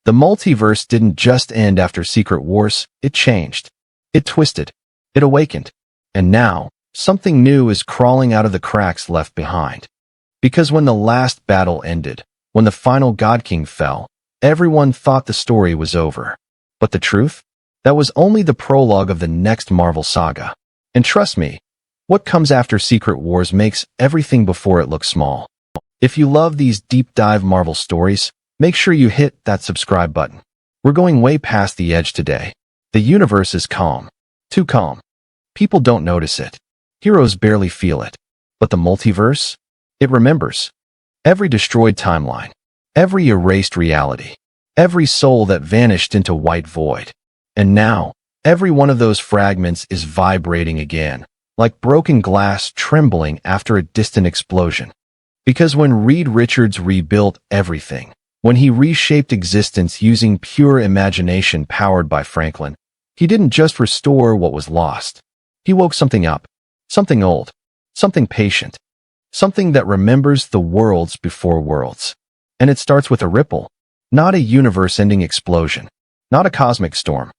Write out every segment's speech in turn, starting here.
The multiverse didn't just end after Secret Wars, it changed. It twisted. It awakened. And now, something new is crawling out of the cracks left behind. Because when the last battle ended, when the final God King fell, everyone thought the story was over. But the truth? That was only the prologue of the next Marvel Saga. And trust me, what comes after Secret Wars makes everything before it look small. If you love these deep dive Marvel stories, make sure you hit that subscribe button. We're going way past the edge today. The universe is calm. Too calm. People don't notice it. Heroes barely feel it. But the multiverse? It remembers. Every destroyed timeline. Every erased reality. Every soul that vanished into white void. And now, every one of those fragments is vibrating again, like broken glass trembling after a distant explosion. Because when Reed Richards rebuilt everything, when he reshaped existence using pure imagination powered by Franklin, he didn't just restore what was lost. He woke something up, something old, something patient, something that remembers the worlds before worlds. And it starts with a ripple, not a universe-ending explosion, not a cosmic storm,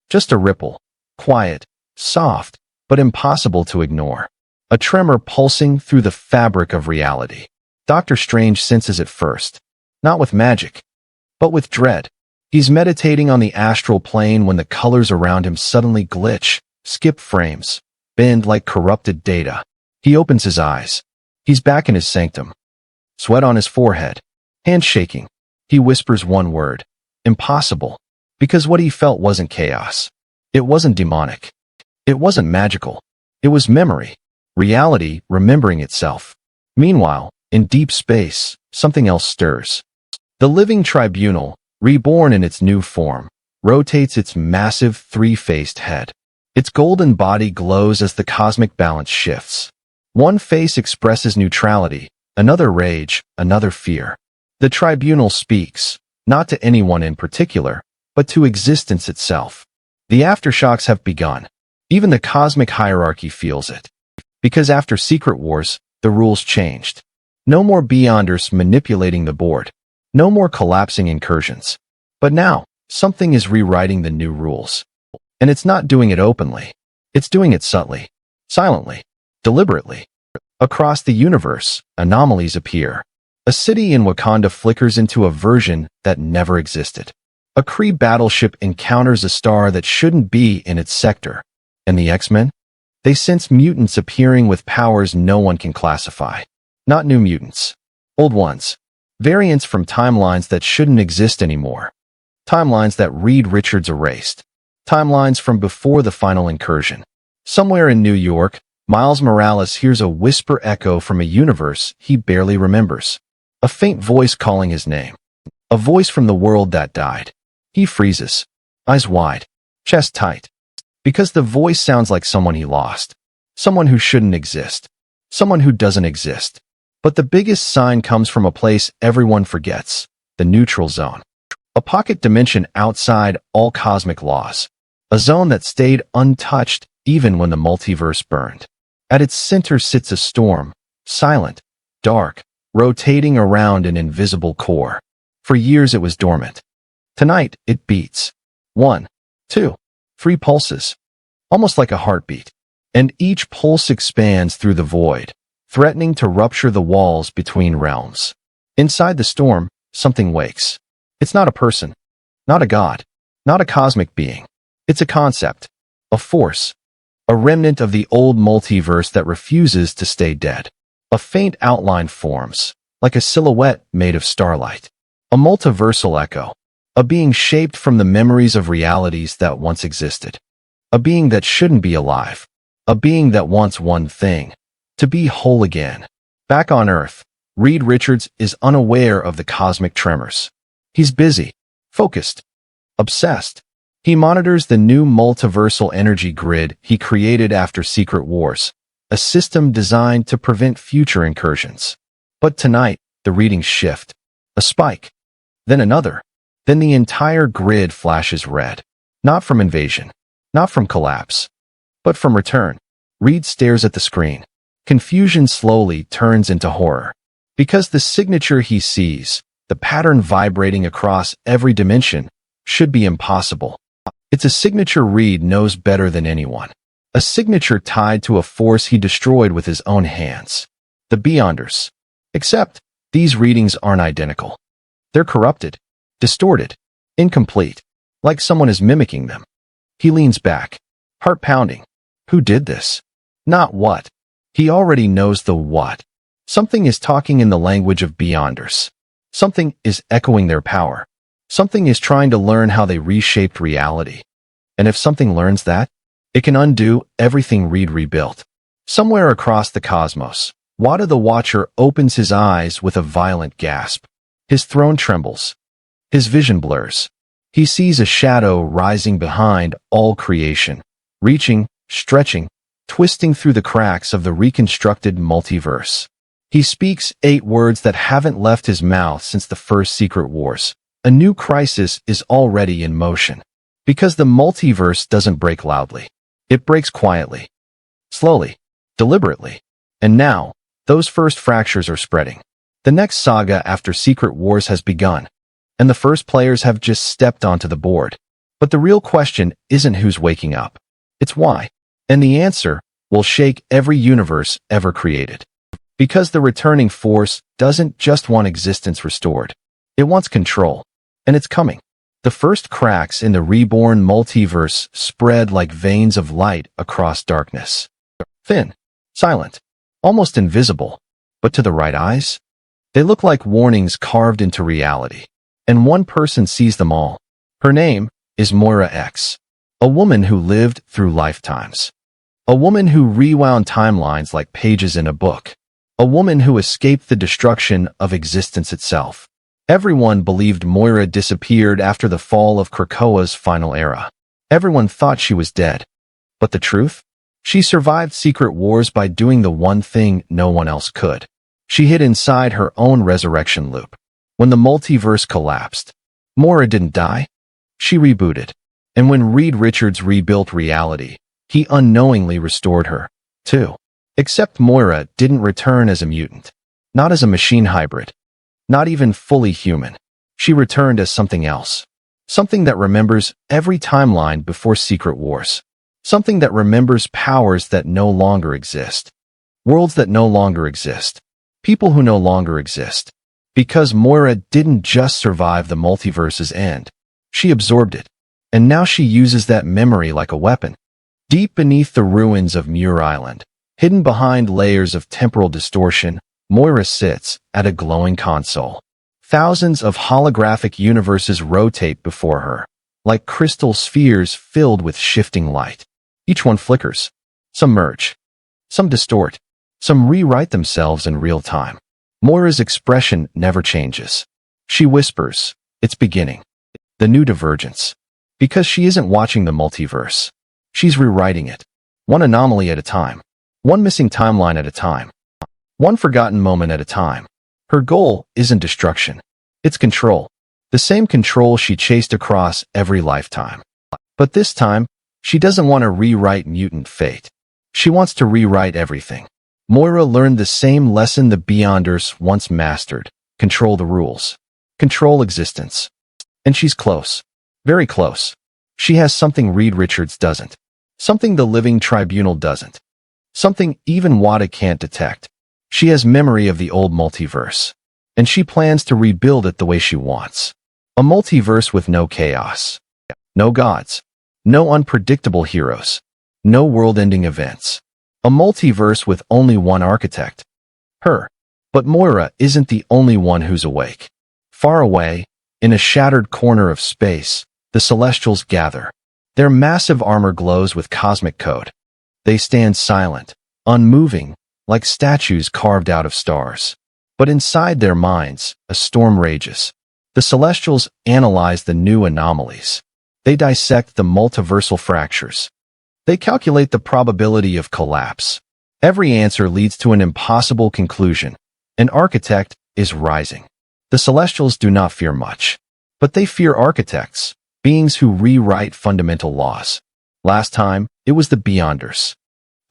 just a ripple, quiet, soft, but impossible to ignore. A tremor pulsing through the fabric of reality. Doctor Strange senses it first, not with magic, but with dread. He's meditating on the astral plane when the colors around him suddenly glitch, skip frames, bend like corrupted data. He opens his eyes. He's back in his sanctum. Sweat on his forehead, hands shaking. He whispers one word, impossible, because what he felt wasn't chaos. It wasn't demonic. It wasn't magical. It was memory, reality remembering itself. Meanwhile, in deep space, something else stirs. The living tribunal, reborn in its new form, rotates its massive three-faced head. Its golden body glows as the cosmic balance shifts. One face expresses neutrality, another rage, another fear. The tribunal speaks, not to anyone in particular, but to existence itself. The aftershocks have begun. Even the cosmic hierarchy feels it. Because after Secret Wars, the rules changed. No more Beyonders manipulating the board. No more collapsing incursions. But now, something is rewriting the new rules. And it's not doing it openly. It's doing it subtly, silently, deliberately. Across the universe, anomalies appear. A city in Wakanda flickers into a version that never existed. A Kree battleship encounters a star that shouldn't be in its sector. And the X-Men? They sense mutants appearing with powers no one can classify. Not new mutants. Old ones. Variants from timelines that shouldn't exist anymore. Timelines that Reed Richards erased. Timelines from before the final incursion. Somewhere in New York, Miles Morales hears a whisper echo from a universe he barely remembers. A faint voice calling his name. A voice from the world that died. He freezes. Eyes wide. Chest tight. Because the voice sounds like someone he lost. Someone who shouldn't exist. Someone who doesn't exist. But the biggest sign comes from a place everyone forgets. The neutral zone. A pocket dimension outside all cosmic laws. A zone that stayed untouched even when the multiverse burned. At its center sits a storm. Silent. Dark. Rotating around an invisible core. For years it was dormant. Tonight, it beats. 1, 2, 3 pulses. Almost like a heartbeat. And each pulse expands through the void, threatening to rupture the walls between realms. Inside the storm, something wakes. It's not a person. Not a god. Not a cosmic being. It's a concept. A force. A remnant of the old multiverse that refuses to stay dead. A faint outline forms, like a silhouette made of starlight. A multiversal echo. A being shaped from the memories of realities that once existed. A being that shouldn't be alive. A being that wants one thing. To be whole again. Back on Earth, Reed Richards is unaware of the cosmic tremors. He's busy. Focused. Obsessed. He monitors the new multiversal energy grid he created after Secret Wars. A system designed to prevent future incursions. But tonight, the readings shift. A spike. Then another. Then the entire grid flashes red. Not from invasion. Not from collapse. But from return. Reed stares at the screen. Confusion slowly turns into horror. Because the signature he sees, the pattern vibrating across every dimension, should be impossible. It's a signature Reed knows better than anyone. A signature tied to a force he destroyed with his own hands. The Beyonders. Except, these readings aren't identical. They're corrupted, distorted, incomplete, like someone is mimicking them. He leans back, heart pounding. Who did this? Not what. He already knows the what. Something is talking in the language of Beyonders. Something is echoing their power. Something is trying to learn how they reshaped reality. And if something learns that, it can undo everything Reed rebuilt. Somewhere across the cosmos, Wada the Watcher opens his eyes with a violent gasp. His throne trembles. His vision blurs. He sees a shadow rising behind all creation, reaching, stretching, twisting through the cracks of the reconstructed multiverse. He speaks 8 words that haven't left his mouth since the first Secret Wars. A new crisis is already in motion. Because the multiverse doesn't break loudly. It breaks quietly, slowly, deliberately. And now, those first fractures are spreading. The next saga after Secret Wars has begun, and the first players have just stepped onto the board. But the real question isn't who's waking up. It's why. And the answer will shake every universe ever created. Because the returning force doesn't just want existence restored. It wants control. And it's coming. The first cracks in the reborn multiverse spread like veins of light across darkness. Thin, silent, almost invisible. But to the right eyes, they look like warnings carved into reality. And one person sees them all. Her name is Moira X. A woman who lived through lifetimes. A woman who rewound timelines like pages in a book. A woman who escaped the destruction of existence itself. Everyone believed Moira disappeared after the fall of Krakoa's final era. Everyone thought she was dead. But the truth? She survived Secret Wars by doing the one thing no one else could. She hid inside her own resurrection loop. When the multiverse collapsed, Moira didn't die. She rebooted. And when Reed Richards rebuilt reality, he unknowingly restored her, too. Except Moira didn't return as a mutant. Not as a machine hybrid. Not even fully human. She returned as something else. Something that remembers every timeline before Secret Wars. Something that remembers powers that no longer exist. Worlds that no longer exist. People who no longer exist. Because Moira didn't just survive the multiverse's end. She absorbed it. And now she uses that memory like a weapon. Deep beneath the ruins of Muir Island, hidden behind layers of temporal distortion, Moira sits at a glowing console. Thousands of holographic universes rotate before her, like crystal spheres filled with shifting light. Each one flickers. Some merge. Some distort. Some rewrite themselves in real time. Moira's expression never changes. She whispers, "It's beginning." The new divergence. Because she isn't watching the multiverse. She's rewriting it. One anomaly at a time. One missing timeline at a time. One forgotten moment at a time. Her goal isn't destruction. It's control. The same control she chased across every lifetime. But this time, she doesn't want to rewrite mutant fate. She wants to rewrite everything. Moira learned the same lesson the Beyonders once mastered. Control the rules. Control existence. And she's close. Very close. She has something Reed Richards doesn't. Something the Living Tribunal doesn't. Something even Wada can't detect. She has memory of the old multiverse. And she plans to rebuild it the way she wants. A multiverse with no chaos. No gods. No unpredictable heroes. No world-ending events. A multiverse with only one architect. Her. But Moira isn't the only one who's awake. Far away, in a shattered corner of space, the Celestials gather. Their massive armor glows with cosmic code. They stand silent, unmoving, like statues carved out of stars. But inside their minds, a storm rages. The Celestials analyze the new anomalies. They dissect the multiversal fractures. They calculate the probability of collapse. Every answer leads to an impossible conclusion. An architect is rising. The Celestials do not fear much. But they fear architects, beings who rewrite fundamental laws. Last time, it was the Beyonders.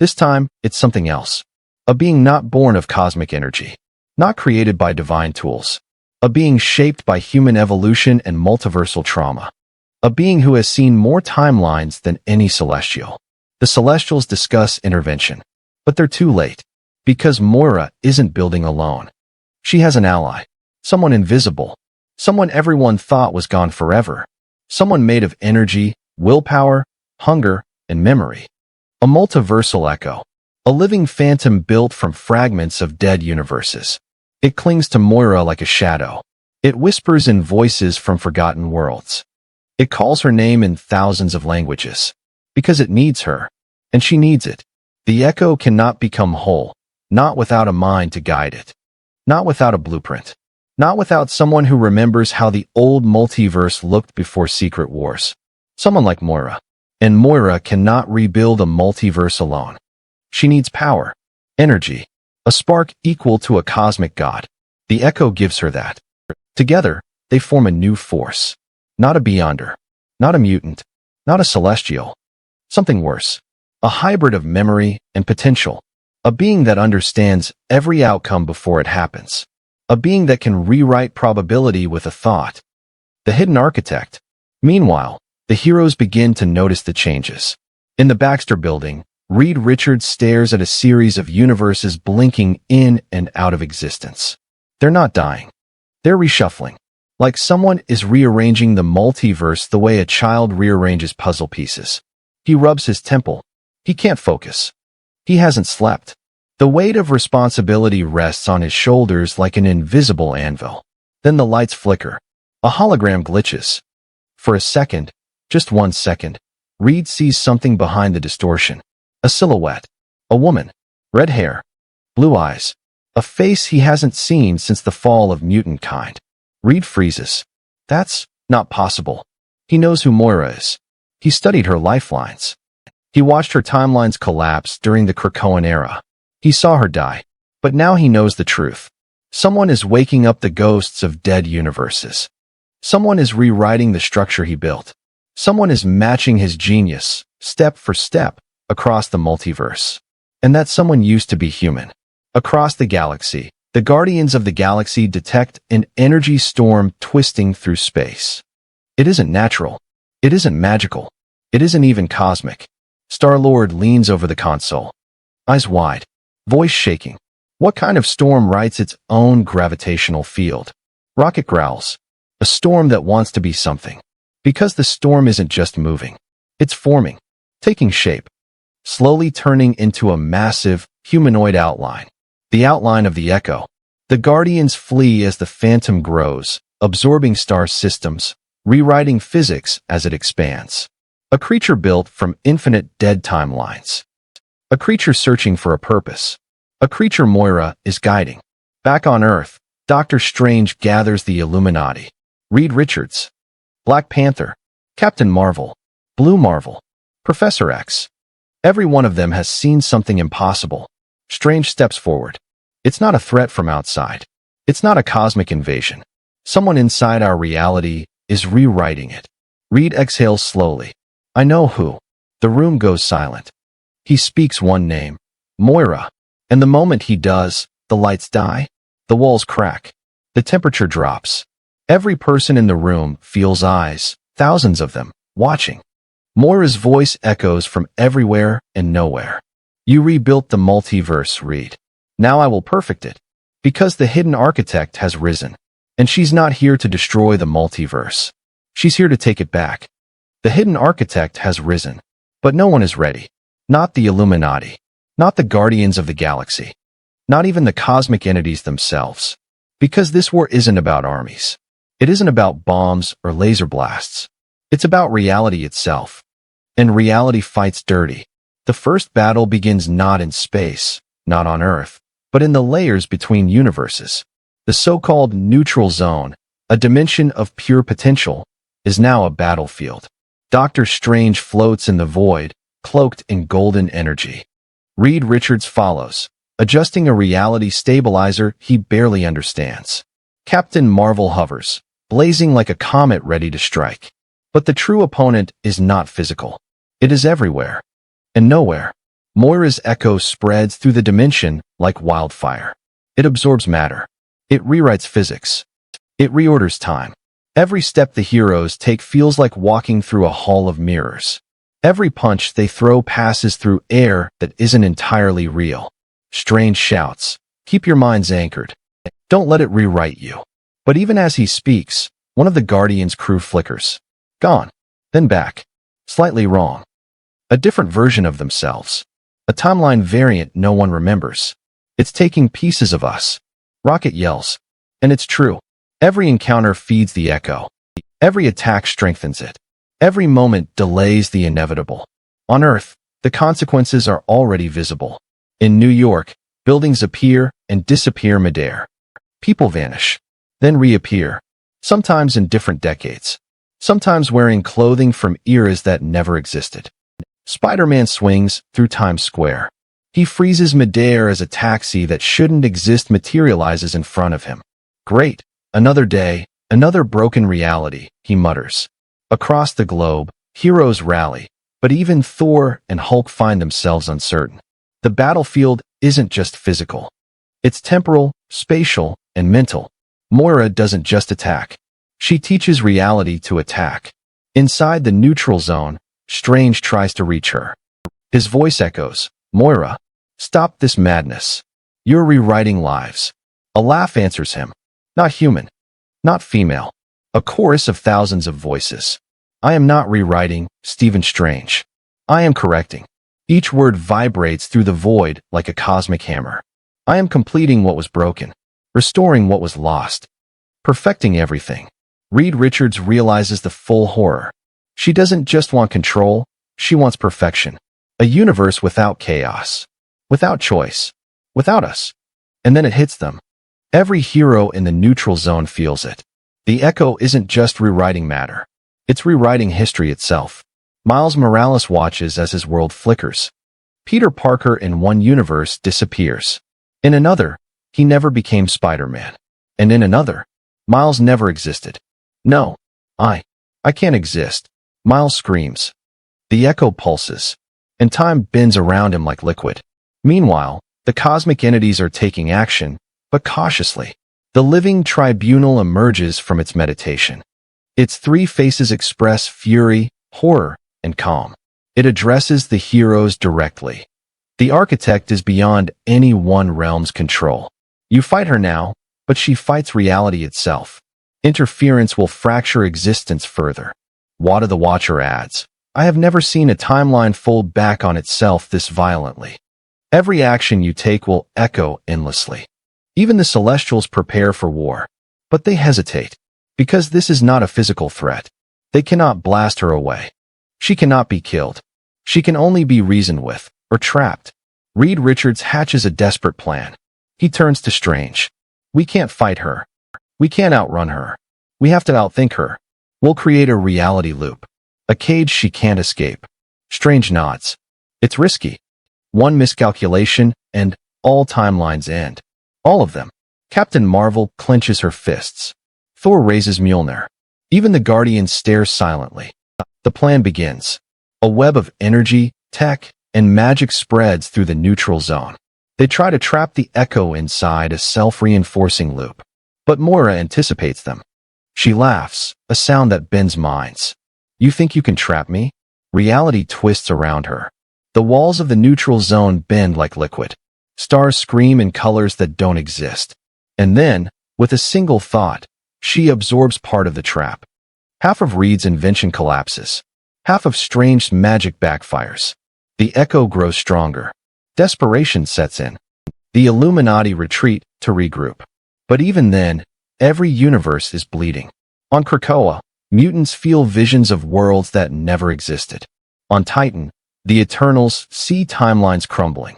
This time, it's something else. A being not born of cosmic energy. Not created by divine tools. a being shaped by human evolution and multiversal trauma, a being who has seen more timelines than any celestial. The Celestials discuss intervention, but they're too late, because Moira isn't building alone. She has an ally, someone invisible, someone everyone thought was gone forever, someone made of energy, willpower, hunger, and memory. A multiversal echo, a living phantom built from fragments of dead universes. It clings to Moira like a shadow. It whispers in voices from forgotten worlds. It calls her name in thousands of languages, because it needs her, and she needs it. The echo cannot become whole, not without a mind to guide it, not without a blueprint, not without someone who remembers how the old multiverse looked before Secret Wars. Someone like Moira. And Moira cannot rebuild a multiverse alone. She needs power, energy, a spark equal to a cosmic god. The echo gives her that. Together, they form a new force. Not a beyonder, not a mutant, not a celestial. Something worse. A hybrid of memory and potential. A being that understands every outcome before it happens. A being that can rewrite probability with a thought. The hidden architect. Meanwhile, the heroes begin to notice the changes. In the Baxter building, Reed Richards stares at a series of universes blinking in and out of existence. They're not dying. They're reshuffling. Like someone is rearranging the multiverse the way a child rearranges puzzle pieces. He rubs his temple. He can't focus. He hasn't slept. The weight of responsibility rests on his shoulders like an invisible anvil. Then the lights flicker. A hologram glitches. For a second, just 1 second, Reed sees something behind the distortion. A silhouette. A woman. Red hair. Blue eyes. A face he hasn't seen since the fall of mutant kind. Reed freezes. That's not possible. He knows who Moira is. He studied her lifelines. He watched her timelines collapse during the Krakoan era. He saw her die. But now he knows the truth. Someone is waking up the ghosts of dead universes. Someone is rewriting the structure he built. Someone is matching his genius, step for step, across the multiverse. And that someone used to be human. Across the galaxy, the Guardians of the Galaxy detect an energy storm twisting through space. It isn't natural. It isn't magical. It isn't even cosmic. Star-Lord leans over the console. Eyes wide. Voice shaking. What kind of storm writes its own gravitational field? Rocket growls. A storm that wants to be something. Because the storm isn't just moving. It's forming. Taking shape. Slowly turning into a massive, humanoid outline. The outline of the Echo. The Guardians flee as the Phantom grows, absorbing star systems, rewriting physics as it expands. A creature built from infinite dead timelines. A creature searching for a purpose. A creature Moira is guiding. Back on Earth, Doctor Strange gathers the Illuminati. Reed Richards. Black Panther. Captain Marvel. Blue Marvel. Professor X. Every one of them has seen something impossible. Strange steps forward. It's not a threat from outside. It's not a cosmic invasion. Someone inside our reality is rewriting it. Reed exhales slowly. I know who. The room goes silent. He speaks one name. Moira. And the moment he does, the lights die. The walls crack. The temperature drops. Every person in the room feels eyes, thousands of them, watching. Moira's voice echoes from everywhere and nowhere. You rebuilt the multiverse, Reed. Now I will perfect it. Because the hidden architect has risen. And she's not here to destroy the multiverse. She's here to take it back. The hidden architect has risen. But no one is ready. Not the Illuminati. Not the Guardians of the Galaxy. Not even the cosmic entities themselves. Because this war isn't about armies. It isn't about bombs or laser blasts. It's about reality itself. And reality fights dirty. The first battle begins not in space, not on Earth, but in the layers between universes. The so-called neutral zone, a dimension of pure potential, is now a battlefield. Doctor Strange floats in the void, cloaked in golden energy. Reed Richards follows, adjusting a reality stabilizer he barely understands. Captain Marvel hovers, blazing like a comet ready to strike. But the true opponent is not physical. It is everywhere. And nowhere. Moira's echo spreads through the dimension like wildfire. It absorbs matter. It rewrites physics. It reorders time. Every step the heroes take feels like walking through a hall of mirrors. Every punch they throw passes through air that isn't entirely real. Strange shouts. Keep your minds anchored. Don't let it rewrite you. But even as he speaks, one of the Guardians' crew flickers. Gone. Then back. Slightly wrong. A different version of themselves. A timeline variant no one remembers. It's taking pieces of us. Rocket yells. And it's true. Every encounter feeds the echo. Every attack strengthens it. Every moment delays the inevitable. On Earth, the consequences are already visible. In New York, buildings appear and disappear midair. People vanish, then reappear, sometimes in different decades, sometimes wearing clothing from eras that never existed. Spider-Man swings through Times Square. He freezes midair as a taxi that shouldn't exist materializes in front of him. Great. Another day, another broken reality, he mutters. Across the globe, heroes rally, but even Thor and Hulk find themselves uncertain. The battlefield isn't just physical. It's temporal, spatial, and mental. Moira doesn't just attack. She teaches reality to attack. Inside the neutral zone, Strange tries to reach her. His voice echoes, Moira, stop this madness. You're rewriting lives. A laugh answers him. Not human. Not female. A chorus of thousands of voices. I am not rewriting, Stephen Strange. I am correcting. Each word vibrates through the void like a cosmic hammer. I am completing what was broken, restoring what was lost, perfecting everything. Reed Richards realizes the full horror. She doesn't just want control, she wants perfection. A universe without chaos, without choice, without us. And then it hits them. Every hero in the neutral zone feels it. The echo isn't just rewriting matter. It's rewriting history itself. Miles Morales watches as his world flickers. Peter Parker in one universe disappears. In another, he never became Spider-Man. And in another, Miles never existed. No, I can't exist. Miles screams. The echo pulses, and time bends around him like liquid. Meanwhile, the cosmic entities are taking action, but cautiously. The living tribunal emerges from its meditation. Its three faces express fury, horror, and calm. It addresses the heroes directly. The architect is beyond any one realm's control. You fight her now, but she fights reality itself. Interference will fracture existence further. Wada the Watcher adds, I have never seen a timeline fold back on itself this violently. Every action you take will echo endlessly. Even the Celestials prepare for war. But they hesitate. Because this is not a physical threat. They cannot blast her away. She cannot be killed. She can only be reasoned with, or trapped. Reed Richards hatches a desperate plan. He turns to Strange. We can't fight her. We can't outrun her. We have to outthink her. We'll create a reality loop. A cage she can't escape. Strange nods. It's risky. One miscalculation, and all timelines end. All of them. Captain Marvel clenches her fists. Thor raises Mjolnir. Even the Guardians stare silently. The plan begins. A web of energy, tech, and magic spreads through the neutral zone. They try to trap the echo inside a self-reinforcing loop. But Moira anticipates them. She laughs, a sound that bends minds. You think you can trap me? Reality twists around her. The walls of the neutral zone bend like liquid. Stars scream in colors that don't exist. And then, with a single thought, she absorbs part of the trap. Half of Reed's invention collapses. Half of Strange's magic backfires. The echo grows stronger. Desperation sets in. The Illuminati retreat to regroup. But even then, every universe is bleeding. On Krakoa, mutants feel visions of worlds that never existed. On Titan, the Eternals see timelines crumbling.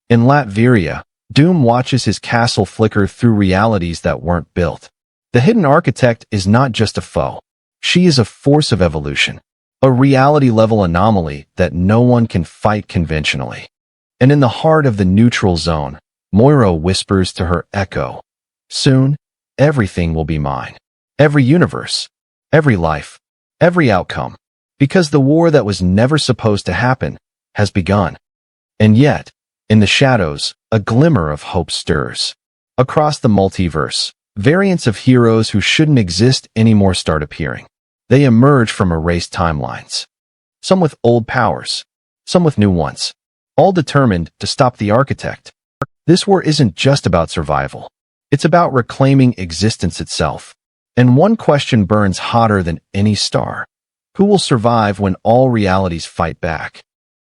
In Latveria, Doom watches his castle flicker through realities that weren't built. The hidden architect is not just a foe. She is a force of evolution. A reality-level anomaly that no one can fight conventionally. And in the heart of the neutral zone, Moira whispers to her echo, soon, everything will be mine. Every universe, every life, every outcome. Because the war that was never supposed to happen has begun. And yet, in the shadows, a glimmer of hope stirs. Across the multiverse, Variants of heroes who shouldn't exist anymore start appearing. They emerge from erased timelines. Some with old powers, some with new ones, all determined to stop the architect. This war isn't just about survival. It's about reclaiming existence itself. And one question burns hotter than any star. Who will survive when all realities fight back?